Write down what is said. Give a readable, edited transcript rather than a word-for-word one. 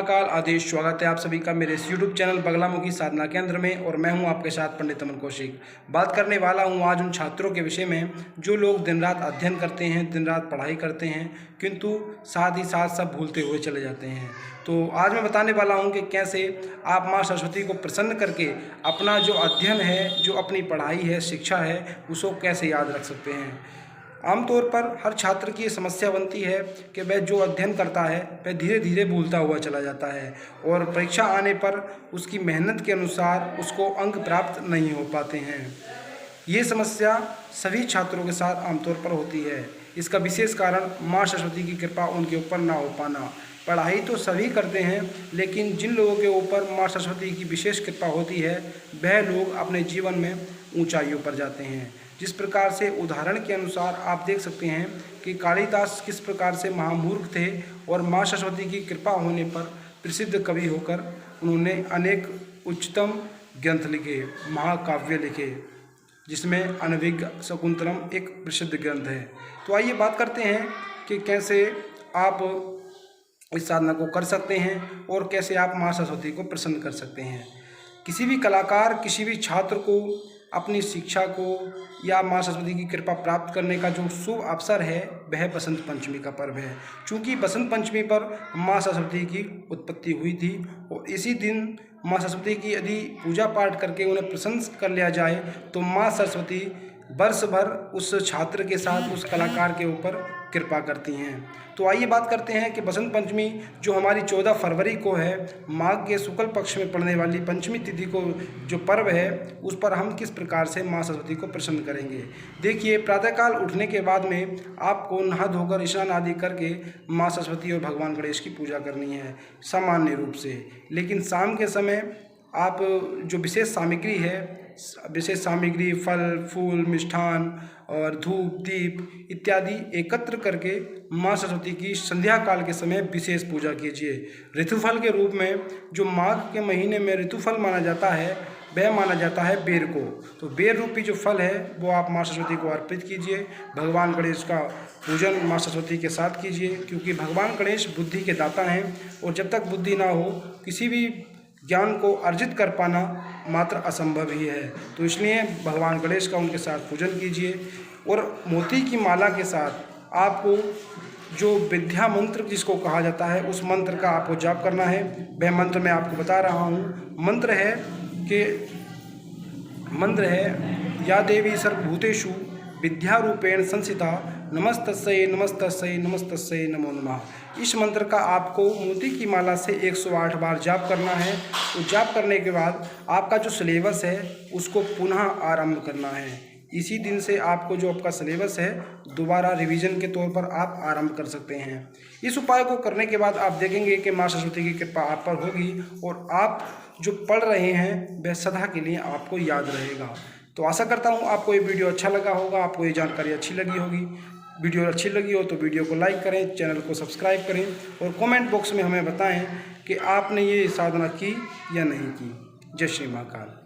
महाकाल आदेश। स्वागत है आप सभी का मेरे इस YouTube चैनल बगलामुखी साधना केंद्र में और मैं हूं आपके साथ पंडित अमन कौशिक। बात करने वाला हूं आज उन छात्रों के विषय में जो लोग दिन रात अध्ययन करते हैं, दिन रात पढ़ाई करते हैं, किंतु साथ ही साथ सब भूलते हुए चले जाते हैं। तो आज मैं बताने वाला हूं कि कैसे आप माँ सरस्वती को प्रसन्न करके अपना जो अध्ययन है, जो अपनी पढ़ाई है, शिक्षा है, उसको कैसे याद रख सकते हैं। आमतौर पर हर छात्र की ये समस्या बनती है कि वह जो अध्ययन करता है वह धीरे धीरे भूलता हुआ चला जाता है और परीक्षा आने पर उसकी मेहनत के अनुसार उसको अंक प्राप्त नहीं हो पाते हैं। ये समस्या सभी छात्रों के साथ आमतौर पर होती है। इसका विशेष कारण माँ सरस्वती की कृपा उनके ऊपर ना हो पाना। पढ़ाई तो सभी करते हैं, लेकिन जिन लोगों के ऊपर माँ सरस्वती की विशेष कृपा होती है वह लोग अपने जीवन में ऊंचाइयों पर जाते हैं। जिस प्रकार से उदाहरण के अनुसार आप देख सकते हैं कि कालिदास किस प्रकार से महामूर्ख थे और माँ सरस्वती की कृपा होने पर प्रसिद्ध कवि होकर उन्होंने अनेक उच्चतम ग्रंथ लिखे, महाकाव्य लिखे, जिसमें अनभिज्ञ शकुंतलम एक प्रसिद्ध ग्रंथ है। तो आइए बात करते हैं कि कैसे आप इस साधना को कर सकते हैं और कैसे आप माँ सरस्वती को प्रसन्न कर सकते हैं। किसी भी कलाकार, किसी भी छात्र को अपनी शिक्षा को या माँ सरस्वती की कृपा प्राप्त करने का जो शुभ अवसर है वह बसंत पंचमी का पर्व है। चूँकि बसंत पंचमी पर माँ सरस्वती की उत्पत्ति हुई थी और इसी दिन माँ सरस्वती की यदि पूजा पाठ करके उन्हें प्रसन्न कर लिया जाए तो माँ सरस्वती वर्ष भर उस छात्र के साथ, उस कलाकार के ऊपर कृपा करती हैं। तो आइए बात करते हैं कि बसंत पंचमी जो हमारी 14 फरवरी को है, माघ के शुक्ल पक्ष में पड़ने वाली पंचमी तिथि को जो पर्व है उस पर हम किस प्रकार से माँ सरस्वती को प्रसन्न करेंगे। देखिए, प्रातःकाल उठने के बाद में आपको नहा धोकर स्नान आदि करके माँ सरस्वती और भगवान गणेश की पूजा करनी है सामान्य रूप से। लेकिन शाम के समय आप जो विशेष सामग्री फल, फूल, मिष्ठान और धूप, दीप इत्यादि एकत्र करके माँ सरस्वती की संध्या काल के समय विशेष पूजा कीजिए। ऋतुफल के रूप में जो माघ के महीने में ऋतुफल माना जाता है वह माना जाता है बेर को। तो बेर रूपी जो फल है वो आप माँ सरस्वती को अर्पित कीजिए। भगवान गणेश का पूजन माँ सरस्वती के साथ कीजिए, क्योंकि भगवान गणेश बुद्धि के दाता हैं और जब तक बुद्धि ना हो किसी भी ज्ञान को अर्जित कर पाना मात्र असंभव ही है। तो इसलिए भगवान गणेश का उनके साथ पूजन कीजिए और मोती की माला के साथ आपको जो विद्या मंत्र जिसको कहा जाता है उस मंत्र का आपको जाप करना है। वह मंत्र मैं आपको बता रहा हूँ। मंत्र है या देवी सर्वभूतेषु विद्यारूपेण संस्थिता नमस्तस्यै नमस्तस्यै नमस्तस्यै नमो नमः। इस मंत्र का आपको मोती की माला से 108 बार जाप करना है। तो जाप करने के बाद आपका जो सिलेबस है उसको पुनः आरंभ करना है। इसी दिन से आपको जो आपका सिलेबस है दोबारा रिवीजन के तौर पर आप आरंभ कर सकते हैं। इस उपाय को करने के बाद आप देखेंगे कि माँ सरस्वती की कृपा आप पर होगी और आप जो पढ़ रहे हैं वह सदा के लिए आपको याद रहेगा। तो आशा करता हूँ आपको ये वीडियो अच्छा लगा होगा, आपको ये जानकारी अच्छी लगी होगी। वीडियो अच्छी लगी हो तो वीडियो को लाइक करें, चैनल को सब्सक्राइब करें और कमेंट बॉक्स में हमें बताएं कि आपने ये साधना की या नहीं की। जय श्री महाकाल।